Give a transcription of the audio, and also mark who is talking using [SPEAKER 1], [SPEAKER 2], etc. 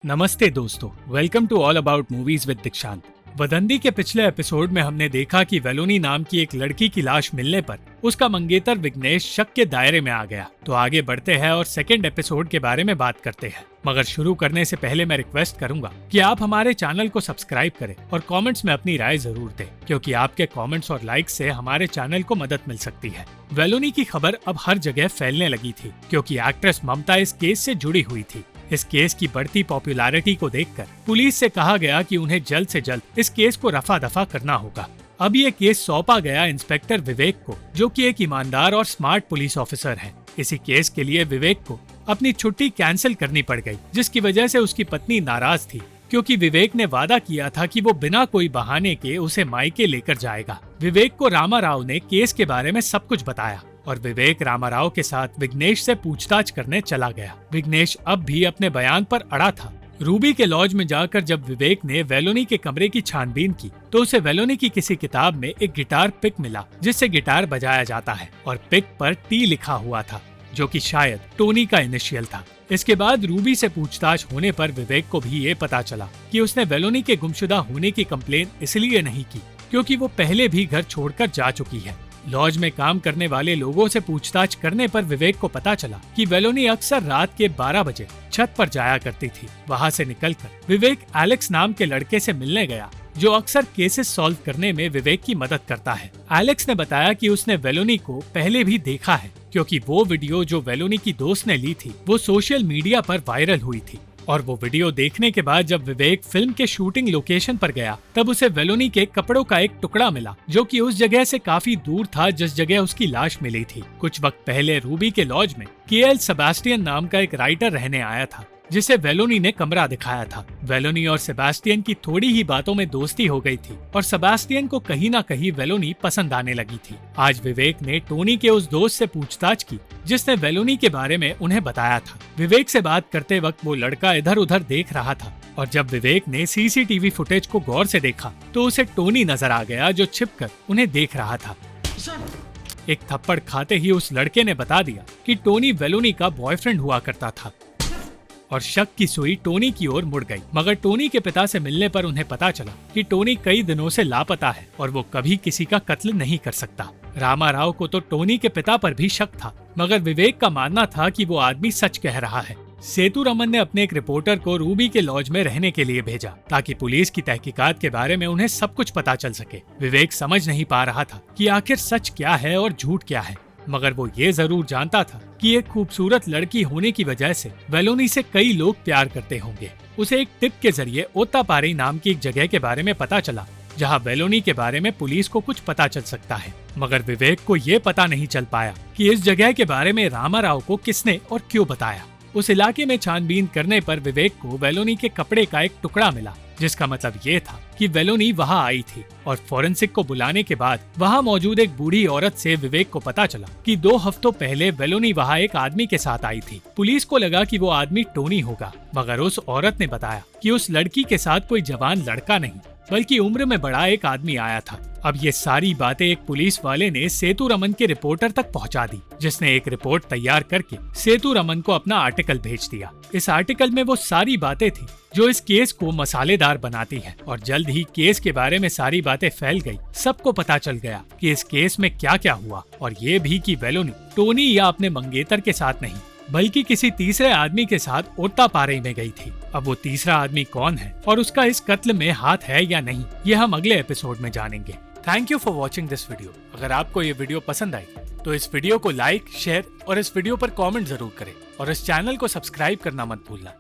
[SPEAKER 1] नमस्ते दोस्तों, welcome to all about movies with Dikshant. वदंती के पिछले एपिसोड में हमने देखा कि वेलोनी नाम की एक लड़की की लाश मिलने पर उसका मंगेतर विघ्नेश शक के दायरे में आ गया। तो आगे बढ़ते हैं और सेकंड एपिसोड के बारे में बात करते हैं। मगर शुरू करने से पहले मैं रिक्वेस्ट करूंगा कि आप हमारे चैनल को सब्सक्राइब करें और कमेंट्स में अपनी राय जरूर दें, क्योंकि आपके कमेंट्स और लाइक से हमारे चैनल को मदद मिल सकती है। वेलोनी की खबर अब हर जगह फैलने लगी थी, क्योंकि एक्ट्रेस ममता इस केस से जुड़ी हुई थी। इस केस की बढ़ती पॉपुलैरिटी को देखकर पुलिस से कहा गया कि उन्हें जल्द से जल्द इस केस को रफा दफा करना होगा। अब ये केस सौंपा गया इंस्पेक्टर विवेक को, जो कि एक ईमानदार और स्मार्ट पुलिस ऑफिसर है। इसी केस के लिए विवेक को अपनी छुट्टी कैंसिल करनी पड़ गई, जिसकी वजह से उसकी पत्नी नाराज थी, क्योंकि विवेक ने वादा किया था कि वो बिना कोई बहाने के उसे मायके लेकर जाएगा। विवेक को रामाराव ने केस के बारे में सब कुछ बताया और विवेक रामाराव के साथ विघ्नेश से पूछताछ करने चला गया। विघ्नेश अब भी अपने बयान पर अड़ा था। रूबी के लॉज में जाकर जब विवेक ने वेलोनी के कमरे की छानबीन की तो उसे वेलोनी की किसी किताब में एक गिटार पिक मिला, जिससे गिटार बजाया जाता है, और पिक पर टी लिखा हुआ था, जो कि शायद टोनी का इनिशियल था। इसके बाद रूबी से पूछताछ होने पर विवेक को भी ये पता चला कि उसने वेलोनी के गुमशुदा होने की कंप्लेन इसलिए नहीं की क्योंकि वो पहले भी घर छोड़कर जा चुकी है। लॉज में काम करने वाले लोगों से पूछताछ करने पर विवेक को पता चला कि वेलोनी अक्सर रात के 12 बजे छत पर जाया करती थी। वहां से निकलकर विवेक एलेक्स नाम के लड़के से मिलने गया, जो अक्सर केसेस सॉल्व करने में विवेक की मदद करता है। एलेक्स ने बताया कि उसने वेलोनी को पहले भी देखा है, क्योंकि वो वीडियो जो वेलोनी की दोस्त ने ली थी वो सोशल मीडिया पर वायरल हुई थी। और वो वीडियो देखने के बाद जब विवेक फिल्म के शूटिंग लोकेशन पर गया तब उसे वेलोनी के कपड़ों का एक टुकड़ा मिला, जो कि उस जगह से काफी दूर था जिस जगह उसकी लाश मिली थी। कुछ वक्त पहले रूबी के लॉज में केएल सेबास्टियन नाम का एक राइटर रहने आया था, जिसे वेलोनी ने कमरा दिखाया था। वेलोनी और सेबास्टियन की थोड़ी ही बातों में दोस्ती हो गई थी और सेबास्टियन को कहीं ना कहीं वेलोनी पसंद आने लगी थी। आज विवेक ने टोनी के उस दोस्त से पूछताछ की जिसने वेलोनी के बारे में उन्हें बताया था। विवेक से बात करते वक्त वो लड़का इधर उधर देख रहा था, और जब विवेक ने सीसीटीवी फुटेज को गौर से देखा तो उसे टोनी नजर आ गया, जो छिपकर उन्हें देख रहा था। एक थप्पड़ खाते ही उस लड़के ने बता दिया कि टोनी वेलोनी का बॉयफ्रेंड हुआ करता था, और शक की सुई टोनी की ओर मुड़ गई। मगर टोनी के पिता से मिलने पर उन्हें पता चला कि टोनी कई दिनों से लापता है और वो कभी किसी का कत्ल नहीं कर सकता। रामाराव को तो टोनी के पिता पर भी शक था, मगर विवेक का मानना था कि वो आदमी सच कह रहा है। सेतुरमन ने अपने एक रिपोर्टर को रूबी के लॉज में रहने के लिए भेजा, ताकि पुलिस की तहकीकात के बारे में उन्हें सब कुछ पता चल सके। विवेक समझ नहीं पा रहा था कि आखिर सच क्या है और झूठ क्या है, मगर वो ये जरूर जानता था कि एक खूबसूरत लड़की होने की वजह से वेलोनी से कई लोग प्यार करते होंगे। उसे एक टिप के जरिए ओत्तापारी नाम की एक जगह के बारे में पता चला, जहां वेलोनी के बारे में पुलिस को कुछ पता चल सकता है। मगर विवेक को ये पता नहीं चल पाया कि इस जगह के बारे में रामाराव को किसने और क्यों बताया। उस इलाके में छानबीन करने पर विवेक को वेलोनी के कपड़े का एक टुकड़ा मिला, जिसका मतलब ये था कि वेलोनी वहां आई थी। और फोरेंसिक को बुलाने के बाद वहां मौजूद एक बूढ़ी औरत से विवेक को पता चला कि 2 हफ्तों पहले वेलोनी वहां एक आदमी के साथ आई थी। पुलिस को लगा कि वो आदमी टोनी होगा, मगर उस औरत ने बताया कि उस लड़की के साथ कोई जवान लड़का नहीं, बल्कि उम्र में बड़ा एक आदमी आया था। अब ये सारी बातें एक पुलिस वाले ने सेतुरमन के रिपोर्टर तक पहुंचा दी, जिसने एक रिपोर्ट तैयार करके सेतुरमन को अपना आर्टिकल भेज दिया। इस आर्टिकल में वो सारी बातें थी जो इस केस को मसालेदार बनाती है, और जल्द ही केस के बारे में सारी बातें फैल गई। सबको पता चल गया कि इस केस में क्या क्या हुआ, और ये भी कि वेलोनी टोनी या अपने मंगेतर के साथ नहीं, बल्कि किसी तीसरे आदमी के साथ ओत्तापारी में गई थी। अब वो तीसरा आदमी कौन है और उसका इस कत्ल में हाथ है या नहीं, ये हम अगले एपिसोड में जानेंगे। Thank you for watching this video. अगर आपको ये वीडियो पसंद आई तो इस वीडियो को लाइक, शेयर और इस वीडियो पर कमेंट जरूर करें, और इस चैनल को सब्सक्राइब करना मत भूलना।